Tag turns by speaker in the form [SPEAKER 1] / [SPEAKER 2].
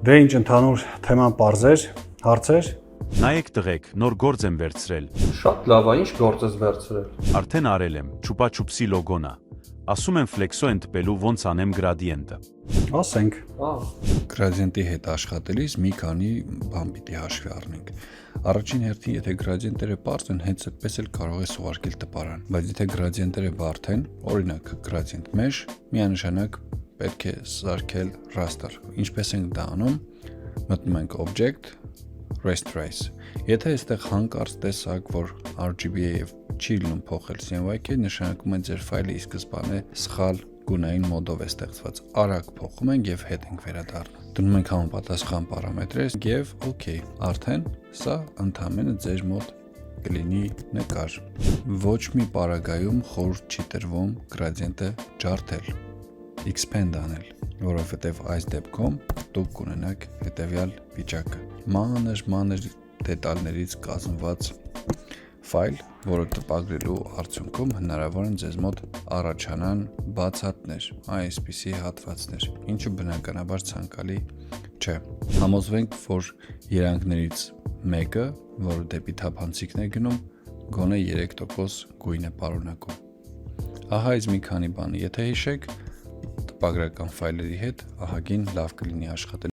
[SPEAKER 1] Դե ինչ ընդհանուր թեման պարզեր, հարցեր։
[SPEAKER 2] Նայեք տղեկ, նոր գործ եմ վերցրել։
[SPEAKER 3] Շատ լավ է, ինչ գործ ես վերցրել։
[SPEAKER 2] Արդեն արել եմ, Չուպա-չուպսի լոգոն է։ Ասում եմ ֆլեքսո են տպելու ոնց անեմ գրադիենտը։
[SPEAKER 1] Ասենք։
[SPEAKER 4] Գրադիենտի հետ աշխատելիս մի քանի բան պիտի հաշվի առնենք։ Առաջին հերթին, եթե գրադիենտները պարզ են, հենց այդպես էլ կարող ես ուղարկել տպարան, բայց եթե գրադիենտները բարդ են, օրինակ գրադիենտ mesh, միանշանակ պետք է սարքել raster։ Ինչպես ենք դա անում, մտնում ենք object, rest trace։ Եթե այստեղ հանկարծ տեսակ, որ RGB-ը չի լինում փոխել CMYK, նշանակում է ձեր ֆայլը ի սկզբանե սխալ գունային մոդով է ստեղծված։ Արագ փոխում ենք եւ հետ ենք վերադառնում։ Դնում ենք համապատասխան պարամետրեր եւ OK, արդեն սա ընդհանրապես ձեր մոտ կլինի նկար։ Ոչ մի պարագայում խորհուրդ չի տրվում գրադիենտը ջարդել, expand անել, որովհետեւ այս դեպքում դուք կունենաք հետեւյալ վիճակը. մանր դետալներից կազմված ֆայլ, որը տպագրելու արդյունքում հնարավոր է ձեզ մոտ առաջանան բացատներ, այսպիսի հատվածներ, ինչը բնականաբար ցանկալի չէ։ Համոզվենք, որ երանգներից մեկը, որը դեպի թափանցիկն է գնում, գոնե 3% գույն է պարունակում։ Ահա այս մի քանի բանը, եթե հիշեք, տպագրական ֆայլերի հետ ահագին լավ կլինի աշխատել։